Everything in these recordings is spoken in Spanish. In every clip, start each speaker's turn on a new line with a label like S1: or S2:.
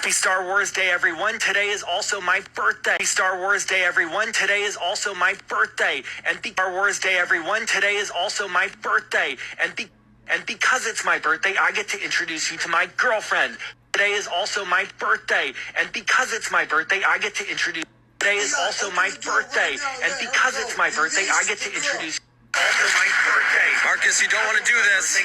S1: Happy Star Wars Day, everyone. Today is also my birthday. Happy Star Wars Day, everyone. Today is also my birthday. Star Wars Day, everyone. Today is also my birthday. And because it's my birthday, I get to introduce you to my girlfriend. Today is also my birthday. And because it's my birthday, I get to introduce. Today is also my birthday. And because it's my birthday, I get to introduce. Also my birthday.
S2: Marcus, you don't want to do this.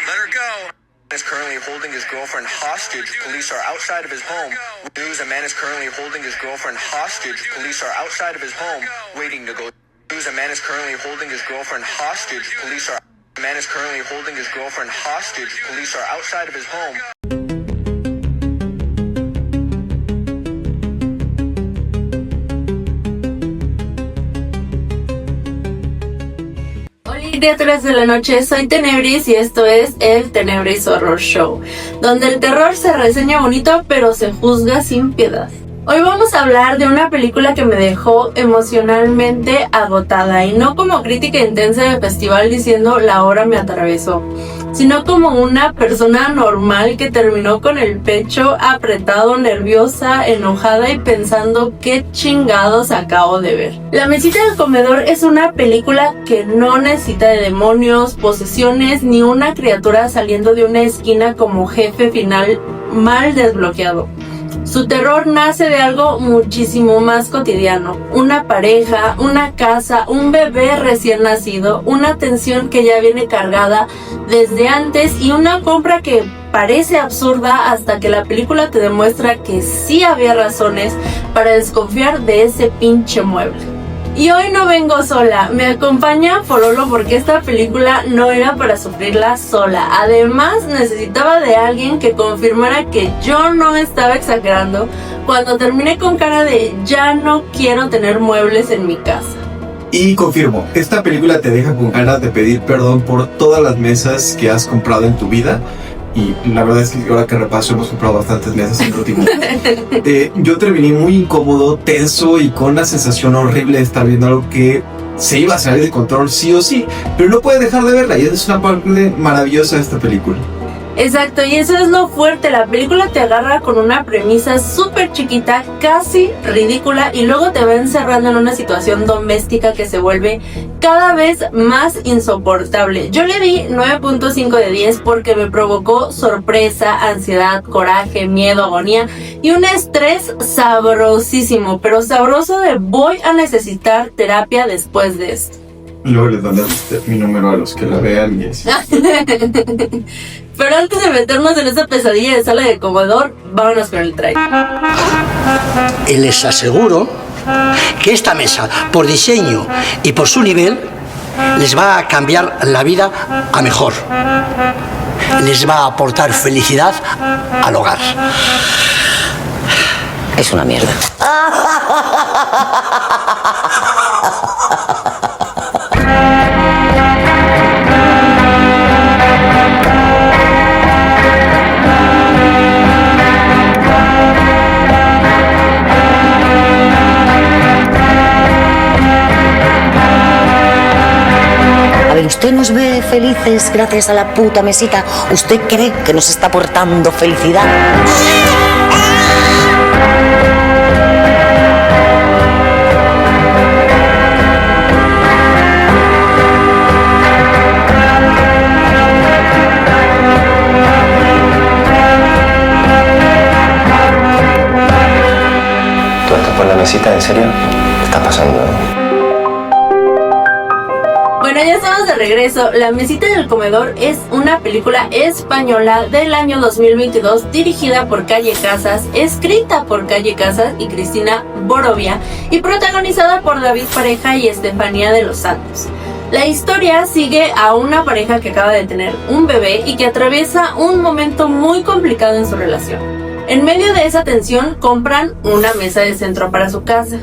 S2: Let her go.
S3: Is currently holding his girlfriend hostage. Police are outside of his home. News: a man is currently holding his girlfriend hostage. Police are outside of his home waiting to go. News: a man is currently holding his girlfriend hostage. Police are. A man is currently holding his girlfriend hostage. Police are outside of his home.
S4: Criaturas de la noche, soy Tenebris y esto es el Tenebris Horror Show, donde el terror se reseña bonito pero se juzga sin piedad. Hoy vamos a hablar de una película que me dejó emocionalmente agotada, y no como crítica intensa de festival diciendo la hora me atravesó, sino como una persona normal que terminó con el pecho apretado, nerviosa, enojada y pensando qué chingados acabo de ver. La mesita del comedor es una película que no necesita de demonios, posesiones ni una criatura saliendo de una esquina como jefe final mal desbloqueado. Su terror nace de algo muchísimo más cotidiano: una pareja, una casa, un bebé recién nacido, una tensión que ya viene cargada desde antes y una compra que parece absurda hasta que la película te demuestra que sí había razones para desconfiar de ese pinche mueble. Y hoy no vengo sola, me acompaña Forolo porque esta película no era para sufrirla sola. Además necesitaba de alguien que confirmara que yo no estaba exagerando cuando terminé con cara de ya no quiero tener muebles en mi casa.
S5: Y confirmo, esta película te deja con ganas de pedir perdón por todas las mesas que has comprado en tu vida. Y la verdad es que ahora que repaso hemos comprado bastantes mesas en el último. Yo terminé muy incómodo, tenso y con una sensación horrible de estar viendo algo que se iba a salir de control sí o sí, pero no puedes dejar de verla y es una parte maravillosa de esta película.
S4: Exacto, y eso es lo fuerte. La película te agarra con una premisa súper chiquita, casi ridícula, y luego te va encerrando en una situación doméstica que se vuelve cada vez más insoportable. Yo le di 9.5 de 10 porque me provocó sorpresa, ansiedad, coraje, miedo, agonía y un estrés sabrosísimo, pero sabroso de voy a necesitar terapia después de esto.
S5: Luego les dan mi número a los que la vean y así.
S4: Pero antes de meternos en esa pesadilla de sala de comedor, vámonos con el trailer.
S6: Y les aseguro que esta mesa, por diseño y por su nivel, les va a cambiar la vida a mejor. Les va a aportar felicidad al hogar.
S7: Es una mierda. A ver, ¿usted nos ve felices gracias a la puta mesita? ¿Usted cree que nos está aportando felicidad?
S8: ¿Tú estás por la mesita? ¿En serio? ¿Qué está pasando?
S4: Bueno, ya estamos de regreso. La mesita del comedor es una película española del año 2022 dirigida por Calle Casas, escrita por Calle Casas y Cristina Borovia y protagonizada por David Pareja y Estefanía de los Santos. La historia sigue a una pareja que acaba de tener un bebé y que atraviesa un momento muy complicado en su relación. En medio de esa tensión compran una mesa de centro para su casa.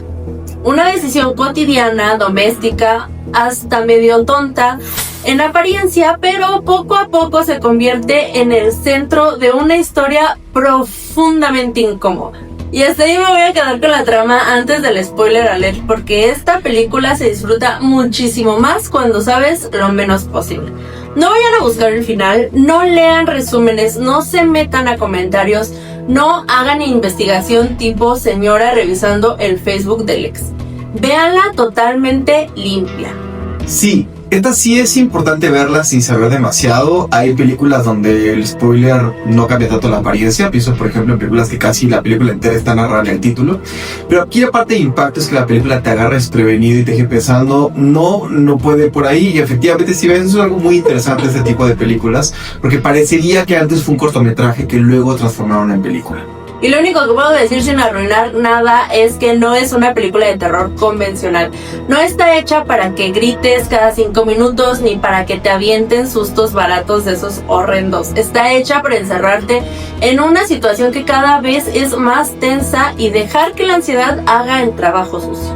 S4: Una decisión cotidiana, doméstica, hasta medio tonta en apariencia, pero poco a poco se convierte en el centro de una historia profundamente incómoda. Y hasta ahí me voy a quedar con la trama antes del spoiler alert, porque esta película se disfruta muchísimo más cuando sabes lo menos posible. No vayan a buscar el final, no lean resúmenes, no se metan a comentarios, No hagan investigación tipo señora revisando el Facebook del ex. Véanla totalmente limpia.
S5: Sí, esta sí es importante verla sin saber demasiado. Hay películas donde el spoiler no cambia tanto la apariencia. Pienso, por ejemplo, en películas que casi la película entera está narrada en el título. Pero aquí la parte de impacto es que la película te agarra desprevenido y te deje pensando, no puede por ahí. Y efectivamente, si ves, eso es algo muy interesante este tipo de películas, porque parecería que antes fue un cortometraje que luego transformaron en película.
S4: Y lo único que puedo decir sin arruinar nada es que no es una película de terror convencional. No está hecha para que grites cada 5 minutos ni para que te avienten sustos baratos de esos horrendos. Está hecha para encerrarte en una situación que cada vez es más tensa y dejar que la ansiedad haga el trabajo sucio.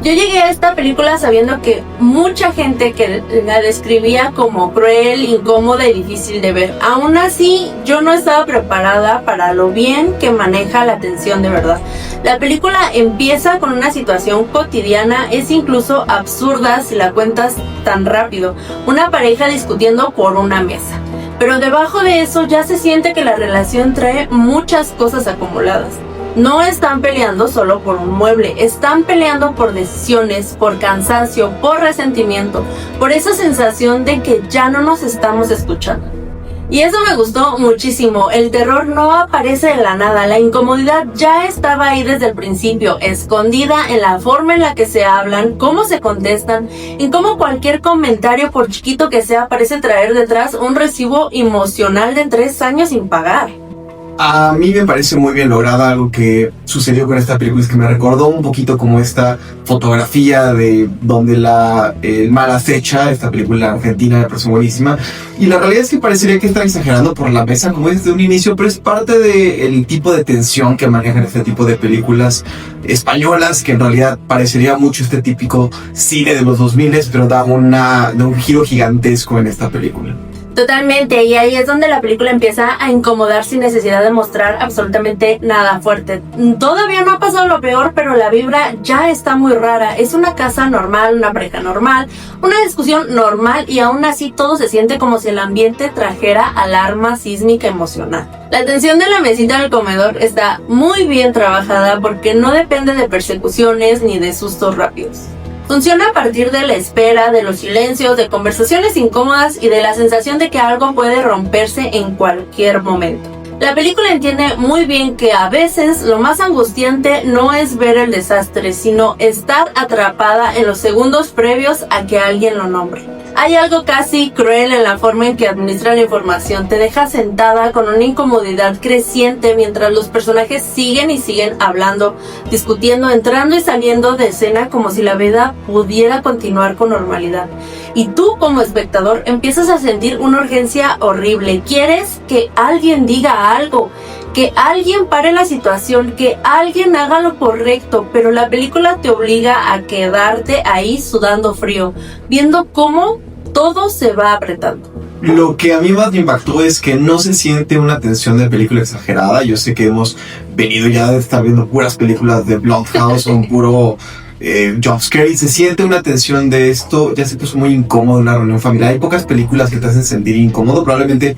S4: Yo llegué a esta película sabiendo que mucha gente que la describía como cruel, incómoda y difícil de ver. Aún así, yo no estaba preparada para lo bien que maneja la tensión de verdad. La película empieza con una situación cotidiana, es incluso absurda si la cuentas tan rápido. Una pareja discutiendo por una mesa. Pero debajo de eso ya se siente que la relación trae muchas cosas acumuladas. No están peleando solo por un mueble, están peleando por decisiones, por cansancio, por resentimiento, por esa sensación de que ya no nos estamos escuchando. Y eso me gustó muchísimo. El terror no aparece de la nada, la incomodidad ya estaba ahí desde el principio, escondida en la forma en la que se hablan, cómo se contestan, en cómo cualquier comentario, por chiquito que sea, parece traer detrás un recibo emocional de 3 años sin pagar.
S5: A mí me parece muy bien lograda. Algo que sucedió con esta película es que me recordó un poquito como esta fotografía de donde el mal acecha. Esta película argentina me pareció buenísima, y la realidad es que parecería que están exagerando por la mesa como desde un inicio, pero es parte del tipo de tensión que manejan este tipo de películas españolas, que en realidad parecería mucho este típico cine de los 2000, pero da un giro gigantesco en esta película.
S4: Totalmente, y ahí es donde la película empieza a incomodar sin necesidad de mostrar absolutamente nada fuerte. Todavía no ha pasado lo peor, pero la vibra ya está muy rara. Es una casa normal, una pareja normal, una discusión normal, y aún así todo se siente como si el ambiente trajera alarma sísmica emocional. La tensión de la mesita del comedor está muy bien trabajada porque no depende de persecuciones ni de sustos rápidos. Funciona a partir de la espera, de los silencios, de conversaciones incómodas y de la sensación de que algo puede romperse en cualquier momento. La película entiende muy bien que a veces lo más angustiante no es ver el desastre, sino estar atrapada en los segundos previos a que alguien lo nombre. Hay algo casi cruel en la forma en que administra la información. Te deja sentada con una incomodidad creciente mientras los personajes siguen y siguen hablando, discutiendo, entrando y saliendo de escena como si la vida pudiera continuar con normalidad. Y tú, como espectador, empiezas a sentir una urgencia horrible. Quieres que alguien diga algo, que alguien pare la situación, que alguien haga lo correcto, pero la película te obliga a quedarte ahí sudando frío, viendo cómo todo se va apretando.
S5: Lo que a mí más me impactó es que no se siente una tensión de película exagerada. Yo sé que hemos venido ya de estar viendo puras películas de Blumhouse o un puro jumpscare, y se siente una tensión de esto. Ya se puso muy incómodo en una reunión familiar. Hay pocas películas que te hacen sentir incómodo. Probablemente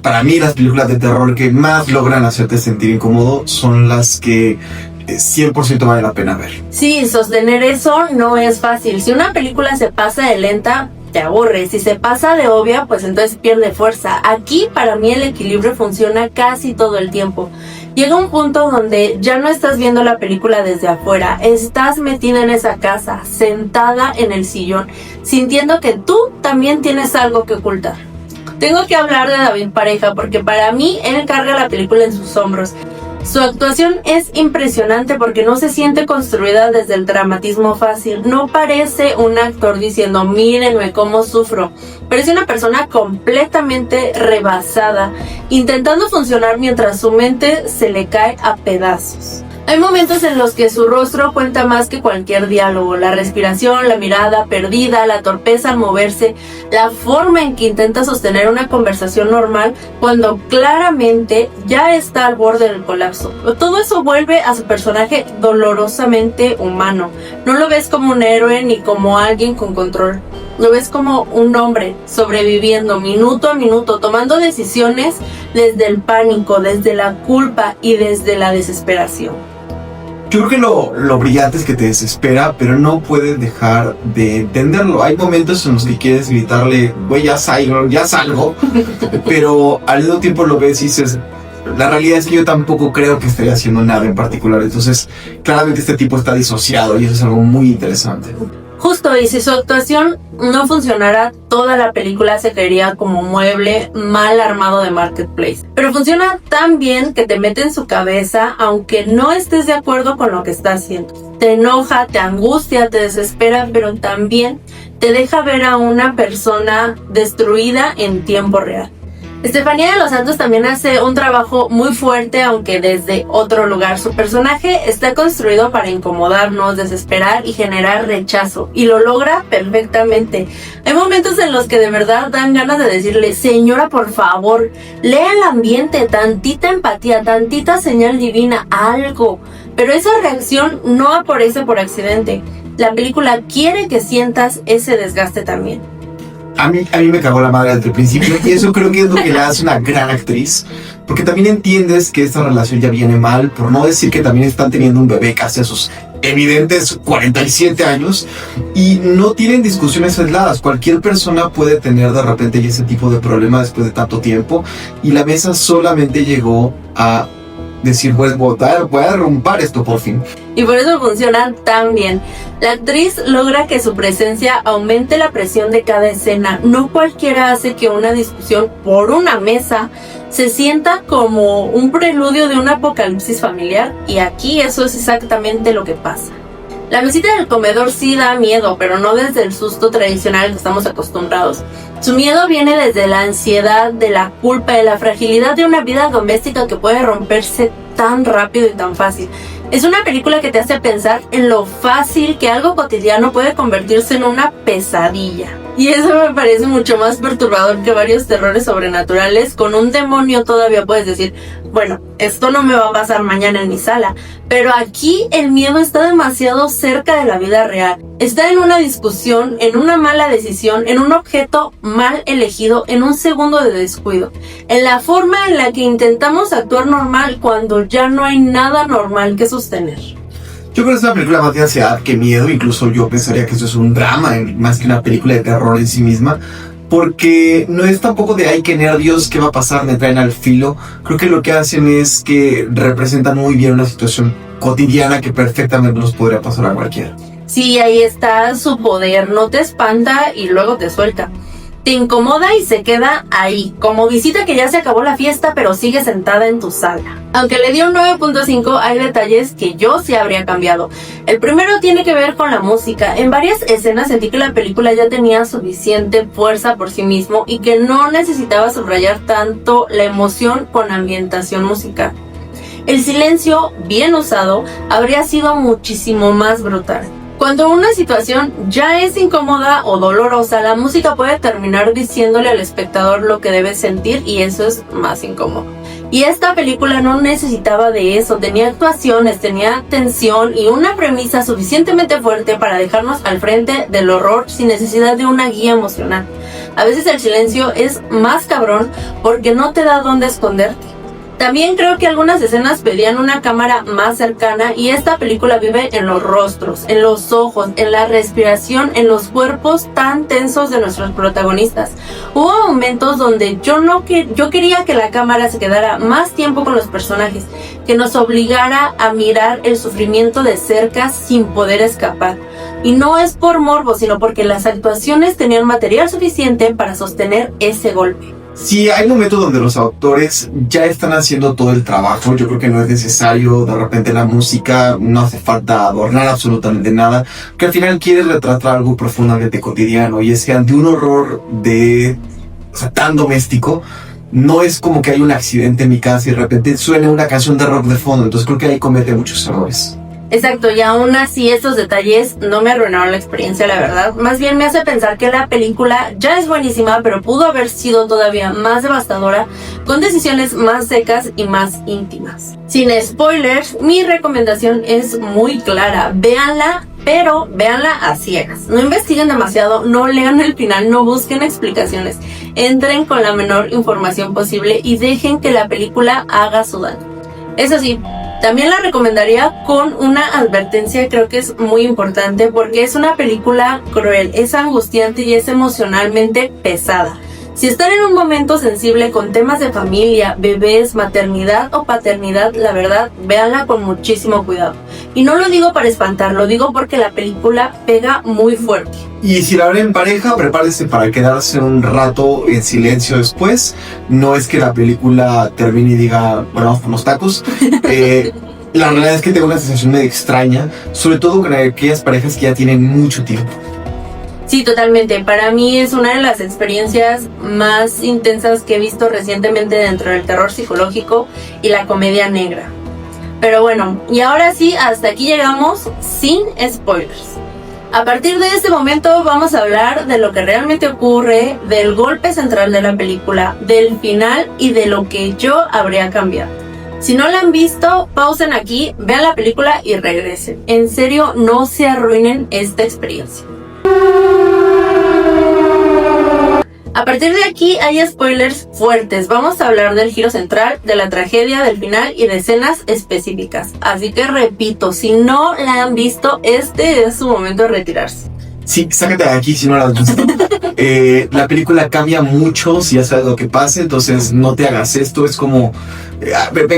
S5: para mí las películas de terror que más logran hacerte sentir incómodo son las que 100% vale la pena ver.
S4: Sí, sostener eso no es fácil. Si una película se pasa de lenta, te aburre. Si se pasa de obvia, pues entonces pierde fuerza. Aquí para mí el equilibrio funciona casi todo el tiempo. Llega un punto donde ya no estás viendo la película desde afuera, estás metida en esa casa, sentada en el sillón, sintiendo que tú también tienes algo que ocultar. Tengo que hablar de David Pareja porque para mí él carga la película en sus hombros. Su actuación es impresionante porque no se siente construida desde el dramatismo fácil. No parece un actor diciendo, mírenme cómo sufro. Parece una persona completamente rebasada, intentando funcionar mientras su mente se le cae a pedazos. Hay momentos en los que su rostro cuenta más que cualquier diálogo. La respiración, la mirada perdida, la torpeza al moverse, la forma en que intenta sostener una conversación normal cuando claramente ya está al borde del colapso. Todo eso vuelve a su personaje dolorosamente humano. No lo ves como un héroe ni como alguien con control. lo ves como un hombre sobreviviendo minuto a minuto, tomando decisiones desde el pánico, desde la culpa y desde la desesperación.
S5: Yo creo que lo brillante es que te desespera, pero no puedes dejar de entenderlo. Hay momentos en los que quieres gritarle, güey, ya salgo, pero al mismo tiempo lo ves y dices, la realidad es que yo tampoco creo que esté haciendo nada en particular. Entonces, claramente este tipo está disociado y eso es algo muy interesante.
S4: Justo, y si su actuación no funcionara, toda la película se caería como mueble mal armado de marketplace. Pero funciona tan bien que te mete en su cabeza aunque no estés de acuerdo con lo que está haciendo. Te enoja, te angustia, te desespera, pero también te deja ver a una persona destruida en tiempo real. Estefanía de los Santos también hace un trabajo muy fuerte, aunque desde otro lugar. Su personaje está construido para incomodarnos, desesperar y generar rechazo, y lo logra perfectamente. Hay momentos en los que de verdad dan ganas de decirle, señora, por favor, lea el ambiente, tantita empatía, tantita señal divina, algo. Pero esa reacción no aparece por accidente. La película quiere que sientas ese desgaste también.
S5: A mí me cagó la madre desde el principio y eso creo que es lo que la hace una gran actriz, porque también entiendes que esta relación ya viene mal, por no decir que también están teniendo un bebé casi a sus evidentes 47 años y no tienen discusiones aisladas. Cualquier persona puede tener de repente ese tipo de problema después de tanto tiempo, y la mesa solamente llegó a decir, pues voy a romper esto por fin.
S4: Y por eso funciona tan bien. La actriz logra que su presencia aumente la presión de cada escena. No cualquiera hace que una discusión por una mesa se sienta como un preludio de un apocalipsis familiar, y aquí eso es exactamente lo que pasa. La mesita del comedor sí da miedo, pero no desde el susto tradicional que estamos acostumbrados. Su miedo viene desde la ansiedad, de la culpa, de la fragilidad de una vida doméstica que puede romperse tan rápido y tan fácil. Es una película que te hace pensar en lo fácil que algo cotidiano puede convertirse en una pesadilla. Y eso me parece mucho más perturbador que varios terrores sobrenaturales. Con un demonio todavía puedes decir, bueno, esto no me va a pasar mañana en mi sala. Pero aquí el miedo está demasiado cerca de la vida real. Está en una discusión, en una mala decisión, en un objeto mal elegido, en un segundo de descuido. En la forma en la que intentamos actuar normal cuando ya no hay nada normal que sostener.
S5: Yo creo que es una película más de ansiedad que miedo. Incluso yo pensaría que esto es un drama más que una película de terror en sí misma, porque no es tampoco de ay, qué nervios, qué va a pasar, me traen al filo. Creo que lo que hacen es que representan muy bien una situación cotidiana que perfectamente nos podría pasar a cualquiera.
S4: Sí, ahí está su poder, no te espanta y luego te suelta. Te incomoda y se queda ahí, como visita que ya se acabó la fiesta pero sigue sentada en tu sala. Aunque le dio un 9.5, hay detalles que yo sí habría cambiado. El primero tiene que ver con la música. En varias escenas sentí que la película ya tenía suficiente fuerza por sí mismo y que no necesitaba subrayar tanto la emoción con ambientación musical. El silencio, bien usado, habría sido muchísimo más brutal. Cuando una situación ya es incómoda o dolorosa, la música puede terminar diciéndole al espectador lo que debe sentir, y eso es más incómodo. Y esta película no necesitaba de eso, tenía actuaciones, tenía tensión y una premisa suficientemente fuerte para dejarnos al frente del horror sin necesidad de una guía emocional. A veces el silencio es más cabrón porque no te da dónde esconderte. También creo que algunas escenas pedían una cámara más cercana, y esta película vive en los rostros, en los ojos, en la respiración, en los cuerpos tan tensos de nuestros protagonistas. Hubo momentos donde yo quería que la cámara se quedara más tiempo con los personajes, que nos obligara a mirar el sufrimiento de cerca sin poder escapar. Y no es por morbo, sino porque las actuaciones tenían material suficiente para sostener ese golpe.
S5: Sí, hay momentos donde los autores ya están haciendo todo el trabajo. Yo creo que no es necesario de repente la música, no hace falta adornar absolutamente nada, que al final quieres retratar algo profundamente cotidiano, y es que ante un horror tan doméstico, no es como que hay un accidente en mi casa y de repente suena una canción de rock de fondo. Entonces creo que ahí comete muchos errores.
S4: Exacto, y aún así estos detalles no me arruinaron la experiencia, la verdad. Más bien me hace pensar que la película ya es buenísima, pero pudo haber sido todavía más devastadora, con decisiones más secas y más íntimas. Sin spoilers, mi recomendación es muy clara: véanla, pero véanla a ciegas. No investiguen demasiado, no lean el final, no busquen explicaciones. Entren con la menor información posible y dejen que la película haga su daño. Eso sí, también la recomendaría con una advertencia, creo que es muy importante porque es una película cruel, es angustiante y es emocionalmente pesada. Si están en un momento sensible con temas de familia, bebés, maternidad o paternidad, la verdad, véanla con muchísimo cuidado. Y no lo digo para espantar, lo digo porque la película pega muy fuerte.
S5: Y si la ven en pareja, prepárese para quedarse un rato en silencio después. No es que la película termine y diga, bueno, vamos por unos tacos. La realidad es que tengo una sensación medio extraña, sobre todo con aquellas parejas que ya tienen mucho tiempo.
S4: Sí, totalmente. Para mí es una de las experiencias más intensas que he visto recientemente dentro del terror psicológico y la comedia negra. Pero bueno, y ahora sí, hasta aquí llegamos sin spoilers. A partir de este momento vamos a hablar de lo que realmente ocurre, del golpe central de la película, del final y de lo que yo habría cambiado. Si no la han visto, pausen aquí, vean la película y regresen. En serio, no se arruinen esta experiencia. A partir de aquí hay spoilers fuertes. Vamos a hablar del giro central, de la tragedia, del final y de escenas específicas. Así que repito, si no la han visto, este es su momento de retirarse.
S5: Sí, sácate de aquí si no la has visto. La película cambia mucho si ya sabes lo que pasa, entonces no te hagas esto. Es como,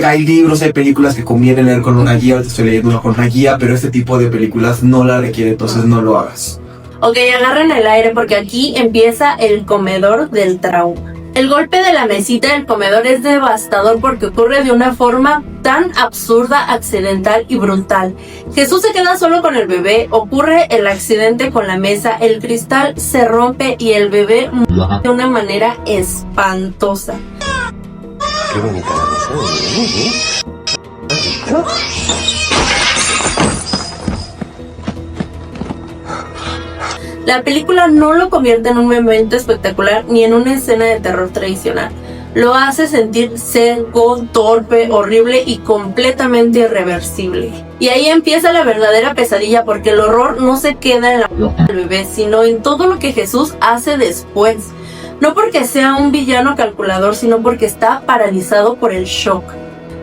S5: hay libros, hay películas que conviene leer con una guía, te estoy leyendo una con una guía, pero este tipo de películas no la requiere, entonces no lo hagas.
S4: Ok, agarren el aire porque aquí empieza el comedor del trauma. El golpe de la mesita del comedor es devastador porque ocurre de una forma tan absurda, accidental y brutal. Jesús se queda solo con el bebé, ocurre el accidente con la mesa, el cristal se rompe y el bebé muere de una manera espantosa.
S8: Qué bonita la mesa.
S4: La película no lo convierte en un momento espectacular ni en una escena de terror tradicional. Lo hace sentir seco, torpe, horrible y completamente irreversible. Y ahí empieza la verdadera pesadilla porque el horror no se queda en la boca del bebé, sino en todo lo que Jesús hace después. No porque sea un villano calculador, sino porque está paralizado por el shock.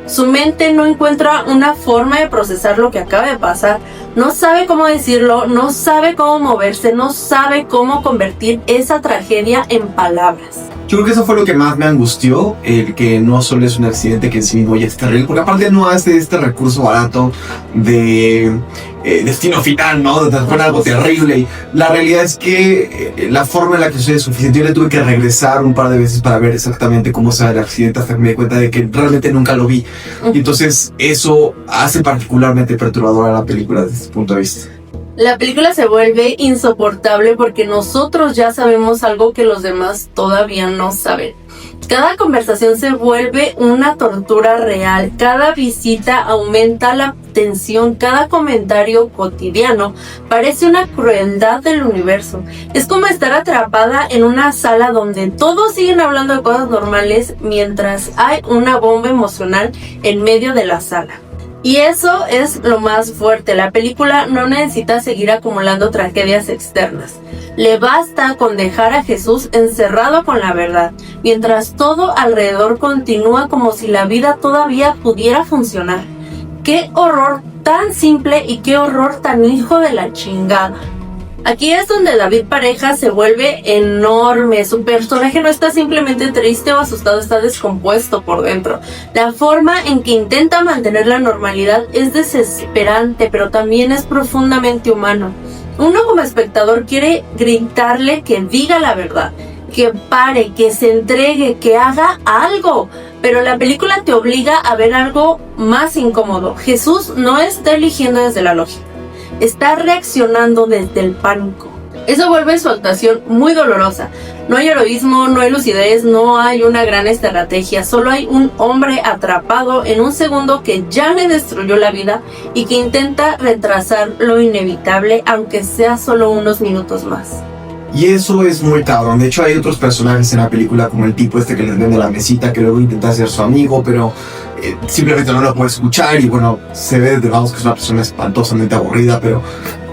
S4: Su mente no encuentra una forma de procesar lo que acaba de pasar. No sabe cómo decirlo, no sabe cómo moverse, no sabe cómo convertir esa tragedia en palabras.
S5: Yo creo que eso fue lo que más me angustió, el que no solo es un accidente que en sí mismo ya es terrible, porque aparte no hace este recurso barato de destino final, ¿no? De transformar algo terrible. Y la realidad es que la forma en la que soy suficiente, yo le tuve que regresar un par de veces para ver exactamente cómo sale el accidente hasta que me di cuenta de que realmente nunca lo vi. Y entonces eso hace particularmente perturbadora la película desde este punto de vista.
S4: La película se vuelve insoportable porque nosotros ya sabemos algo que los demás todavía no saben. Cada conversación se vuelve una tortura real, cada visita aumenta la tensión, cada comentario cotidiano parece una crueldad del universo. Es como estar atrapada en una sala donde todos siguen hablando de cosas normales mientras hay una bomba emocional en medio de la sala. Y eso es lo más fuerte, la película no necesita seguir acumulando tragedias externas. Le basta con dejar a Jesús encerrado con la verdad, mientras todo alrededor continúa como si la vida todavía pudiera funcionar. ¡Qué horror tan simple y qué horror tan hijo de la chingada! Aquí es donde David Pareja se vuelve enorme. Su personaje no está simplemente triste o asustado, está descompuesto por dentro. La forma en que intenta mantener la normalidad es desesperante, pero también es profundamente humano. Uno como espectador quiere gritarle que diga la verdad, que pare, que se entregue, que haga algo. Pero la película te obliga a ver algo más incómodo. Jesús no está eligiendo desde la lógica. Está reaccionando desde el pánico. Eso vuelve su actuación muy dolorosa. No hay heroísmo, no hay lucidez, no hay una gran estrategia. Solo hay un hombre atrapado en un segundo que ya le destruyó la vida y que intenta retrasar lo inevitable, aunque sea solo unos minutos más.
S5: Y eso es muy cabrón. De hecho hay otros personajes en la película, como el tipo este que les vende la mesita, que luego intenta ser su amigo, pero simplemente no lo puede escuchar. Y bueno, se ve, vamos, que es una persona espantosamente aburrida, pero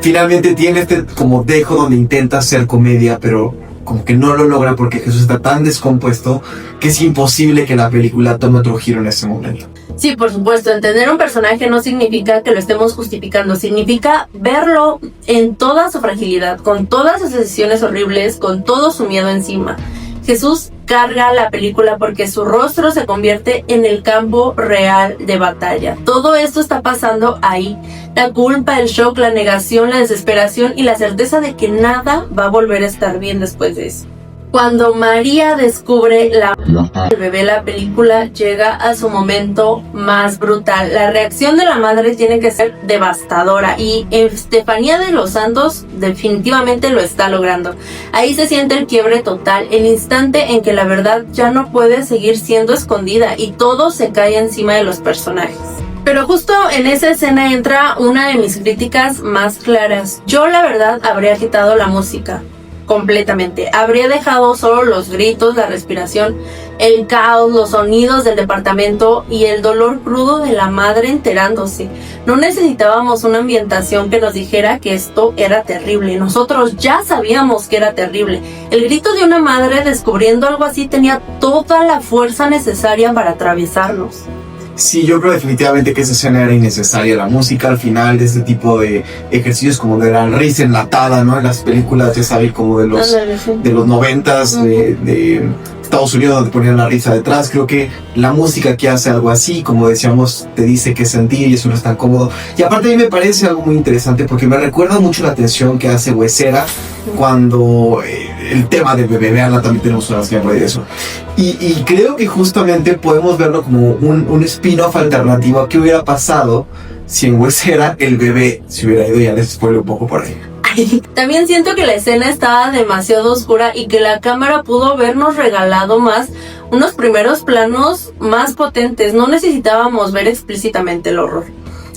S5: finalmente tiene este como dejo donde intenta hacer comedia, pero como que no lo logra porque Jesús está tan descompuesto que es imposible que la película tome otro giro en ese momento.
S4: Sí, por supuesto, entender un personaje no significa que lo estemos justificando, significa verlo en toda su fragilidad, con todas sus decisiones horribles, con todo su miedo encima. Jesús carga la película porque su rostro se convierte en el campo real de batalla. Todo esto está pasando ahí. La culpa, el shock, la negación, la desesperación y la certeza de que nada va a volver a estar bien después de eso. Cuando María descubre el bebé, la película llega a su momento más brutal. La reacción de la madre tiene que ser devastadora y Estefanía de los Santos definitivamente lo está logrando. Ahí se siente el quiebre total, el instante en que la verdad ya no puede seguir siendo escondida y todo se cae encima de los personajes. Pero justo en esa escena entra una de mis críticas más claras. Yo la verdad habría quitado la música completamente. Habría dejado solo los gritos, la respiración, el caos, los sonidos del departamento y el dolor crudo de la madre enterándose. No necesitábamos una ambientación que nos dijera que esto era terrible. Nosotros ya sabíamos que era terrible. El grito de una madre descubriendo algo así tenía toda la fuerza necesaria para atravesarnos.
S5: Sí, yo creo definitivamente que esa escena era innecesaria. La música al final de este tipo de ejercicios como de la risa enlatada, ¿no? En las películas, ya sabes, como de los 90s, de Estados Unidos, donde ponían la risa detrás. Creo que la música que hace algo así, como decíamos, te dice qué sentir y eso no es tan cómodo. Y aparte a mí me parece algo muy interesante porque me recuerda mucho la tensión que hace Huesera cuando el tema de Bebé, veanla, también tenemos una gameplay de eso. Y creo que justamente podemos verlo como un spin-off alternativo a qué hubiera pasado si en Huesera el bebé se hubiera ido. Ya les spoileo un poco por ahí.
S4: También siento que la escena estaba demasiado oscura y que la cámara pudo habernos regalado más unos primeros planos más potentes. No necesitábamos ver explícitamente el horror,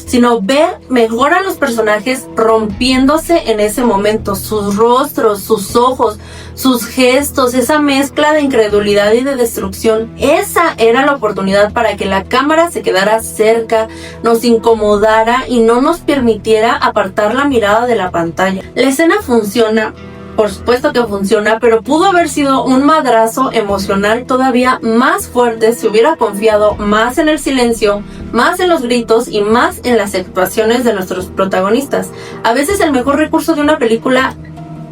S4: sino ver mejor a los personajes rompiéndose en ese momento, sus rostros, sus ojos, sus gestos, esa mezcla de incredulidad y de destrucción. Esa era la oportunidad para que la cámara se quedara cerca, nos incomodara y no nos permitiera apartar la mirada de la pantalla. La escena funciona, por supuesto que funciona, pero pudo haber sido un madrazo emocional todavía más fuerte si hubiera confiado más en el silencio, más en los gritos y más en las actuaciones de nuestros protagonistas. A veces el mejor recurso de una película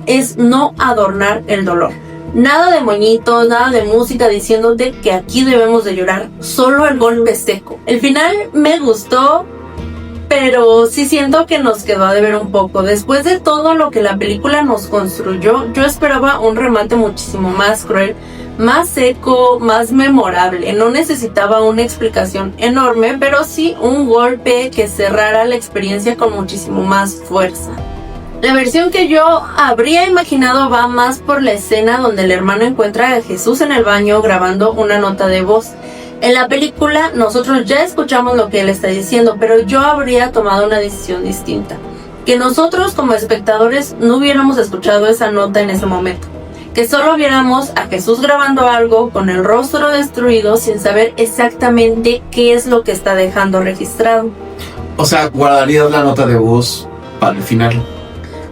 S4: es no adornar el dolor. Nada de moñitos, nada de música diciéndote que aquí debemos de llorar, solo el golpe seco. El final me gustó, pero sí siento que nos quedó a deber un poco. Después de todo lo que la película nos construyó, yo esperaba un remate muchísimo más cruel, más seco, más memorable. No necesitaba una explicación enorme, pero sí un golpe que cerrara la experiencia con muchísimo más fuerza. La versión que yo habría imaginado va más por la escena donde el hermano encuentra a Jesús en el baño grabando una nota de voz. En la película nosotros ya escuchamos lo que él está diciendo, pero yo habría tomado una decisión distinta. Que nosotros como espectadores no hubiéramos escuchado esa nota en ese momento. Que solo viéramos a Jesús grabando algo con el rostro destruido sin saber exactamente qué es lo que está dejando registrado.
S5: O sea, guardarías la nota de voz para el final.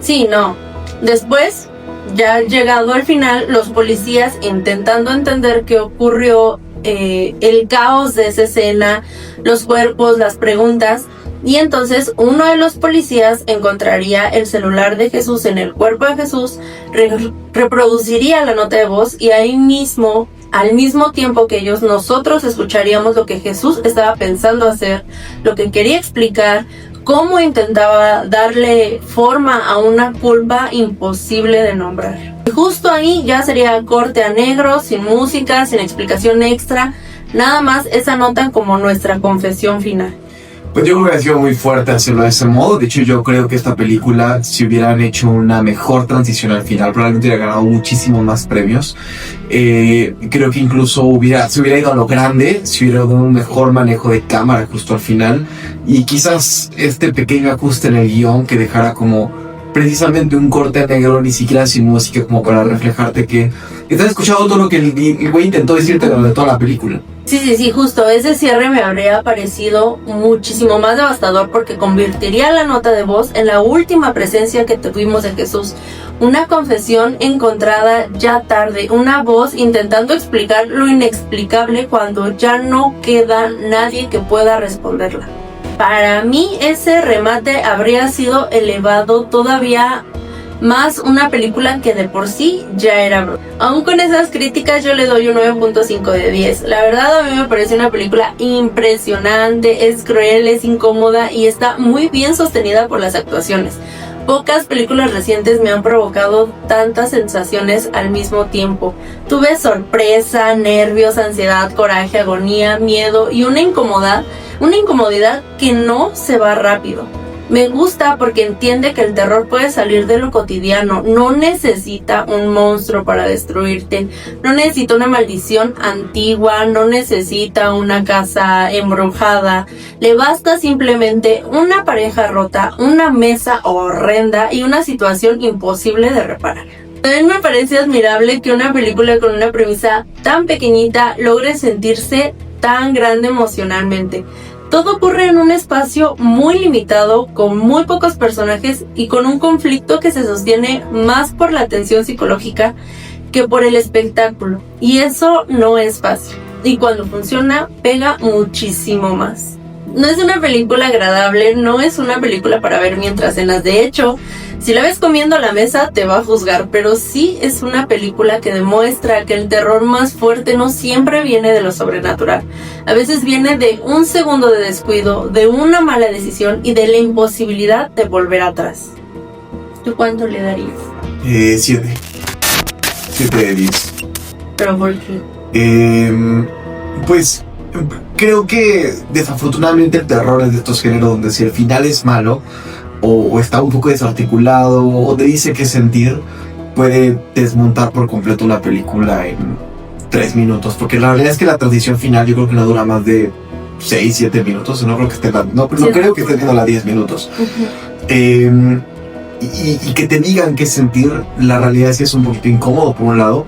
S4: Sí, no. Después, ya llegado al final, los policías intentando entender qué ocurrió, el caos de esa escena, los cuerpos, las preguntas, y entonces uno de los policías encontraría el celular de Jesús en el cuerpo de Jesús, reproduciría la nota de voz y ahí mismo, al mismo tiempo que ellos, nosotros escucharíamos lo que Jesús estaba pensando hacer, lo que quería explicar, cómo intentaba darle forma a una culpa imposible de nombrar. Y justo ahí ya sería corte a negro, sin música, sin explicación extra, nada más esa nota como nuestra confesión final.
S5: Pues yo creo que ha sido muy fuerte hacerlo de ese modo. De hecho, yo creo que esta película, si hubieran hecho una mejor transición al final, probablemente hubiera ganado muchísimos más premios. Creo que incluso se hubiera ido a lo grande, si hubiera dado un mejor manejo de cámara justo al final. Y quizás este pequeño ajuste en el guión que dejara como precisamente un corte negro, ni siquiera sin música, como para reflejarte que estás escuchando todo lo que el güey intentó decirte durante toda la película.
S4: Sí, justo ese cierre me habría parecido muchísimo más devastador porque convertiría la nota de voz en la última presencia que tuvimos de Jesús. Una confesión encontrada ya tarde, una voz intentando explicar lo inexplicable cuando ya no queda nadie que pueda responderla. Para mí ese remate habría sido elevado todavía más una película que de por sí ya era brutal. Aún con esas críticas yo le doy un 9.5 de 10. La verdad a mí me parece una película impresionante, es cruel, es incómoda y está muy bien sostenida por las actuaciones. Pocas películas recientes me han provocado tantas sensaciones al mismo tiempo. Tuve sorpresa, nervios, ansiedad, coraje, agonía, miedo y una incomodidad que no se va rápido. Me gusta porque entiende que el terror puede salir de lo cotidiano, no necesita un monstruo para destruirte, no necesita una maldición antigua, no necesita una casa embrujada, le basta simplemente una pareja rota, una mesa horrenda y una situación imposible de reparar. También me parece admirable que una película con una premisa tan pequeñita logre sentirse tan grande emocionalmente. Todo ocurre en un espacio muy limitado, con muy pocos personajes y con un conflicto que se sostiene más por la tensión psicológica que por el espectáculo. Y eso no es fácil. Y cuando funciona, pega muchísimo más. No es una película agradable, no es una película para ver mientras cenas. De hecho, si la ves comiendo a la mesa te va a juzgar, pero sí es una película que demuestra que el terror más fuerte no siempre viene de lo sobrenatural. A veces viene de un segundo de descuido, de una mala decisión y de la imposibilidad de volver atrás. ¿Tú cuánto le darías?
S5: 7. 7 de 10.
S4: ¿Pero por qué?
S5: Pues creo que desafortunadamente el terror es de estos géneros donde si el final es malo o está un poco desarticulado o te dice qué sentir, puede desmontar por completo una película en 3 minutos, porque la realidad es que la transición final yo creo que no dura más de 6, 7 minutos, no creo que esté no creo que esté viendo la 10 minutos. Y que te digan qué sentir, la realidad es que es un poquito incómodo por un lado,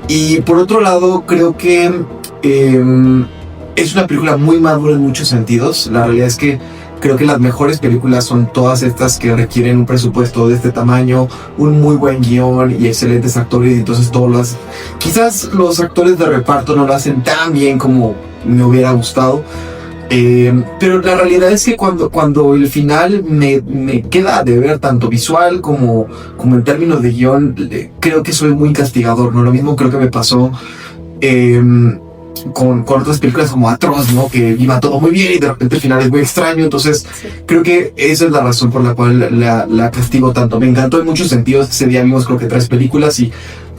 S5: y por otro lado creo que es una película muy madura en muchos sentidos. La realidad es que creo que las mejores películas son todas estas que requieren un presupuesto de este tamaño, un muy buen guión y excelentes actores, y entonces quizás los actores de reparto no lo hacen tan bien como me hubiera gustado, pero la realidad es que cuando el final me queda de ver tanto visual como en términos de guión, creo que soy muy castigador, ¿no? Lo mismo creo que me pasó con otras películas como Atroz, ¿no? Que iba todo muy bien y de repente el final es muy extraño. Entonces creo que esa es la razón por la cual la castigo tanto. Me encantó en muchos sentidos. Ese día vimos creo que 3 películas y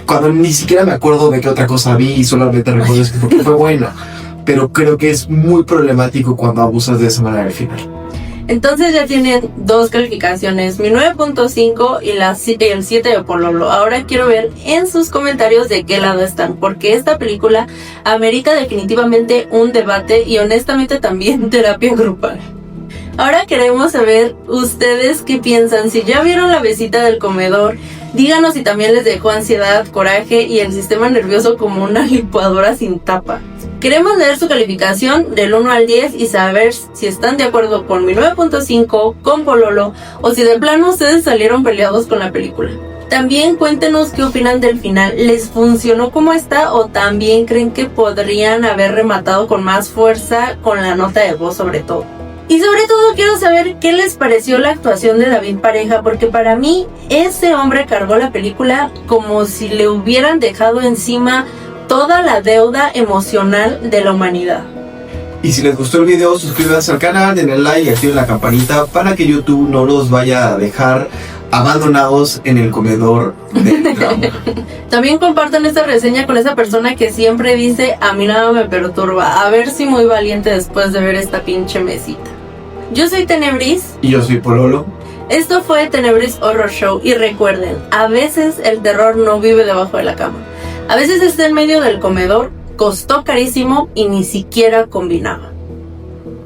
S5: cuando ni siquiera me acuerdo de qué otra cosa vi y solamente recuerdo es porque fue buena, pero creo que es muy problemático cuando abusas de esa manera al final.
S4: Entonces ya tienen 2 calificaciones, mi 9.5 y el 7 de Pololo. Ahora quiero ver en sus comentarios de qué lado están, porque esta película amerita definitivamente un debate y honestamente también terapia grupal. Ahora queremos saber ustedes qué piensan. Si ya vieron La Mesita del Comedor, díganos si también les dejó ansiedad, coraje y el sistema nervioso como una licuadora sin tapa. Queremos leer su calificación del 1 al 10 y saber si están de acuerdo con mi 9.5, con Pololo, o si de plano ustedes salieron peleados con la película. También cuéntenos qué opinan del final. ¿Les funcionó como está o también creen que podrían haber rematado con más fuerza con la nota de voz sobre todo? Y sobre todo quiero saber qué les pareció la actuación de David Pareja, porque para mí ese hombre cargó la película como si le hubieran dejado encima toda la deuda emocional de la humanidad.
S5: Y si les gustó el video, suscríbanse al canal, denle like y activen la campanita para que YouTube no los vaya a dejar abandonados en el comedor del drama.
S4: También compartan esta reseña con esa persona que siempre dice a mí nada me perturba. A ver si muy valiente después de ver esta pinche mesita. Yo soy Tenebris.
S5: Y yo soy Pololo.
S4: Esto fue Tenebris Horror Show. Y recuerden, a veces el terror no vive debajo de la cama. A veces está en medio del comedor, costó carísimo y ni siquiera combinaba.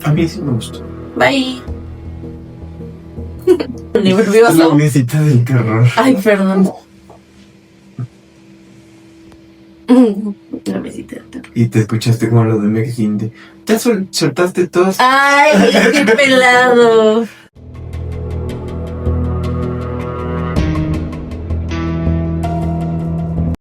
S5: A mí sí me gustó.
S4: Bye. Nervioso.
S5: La mesita del terror.
S4: Ay, perdón. La mesita del terror.
S5: Y te escuchaste como lo de Meg Hindi. Ya soltaste todas.
S4: Ay, qué pelado.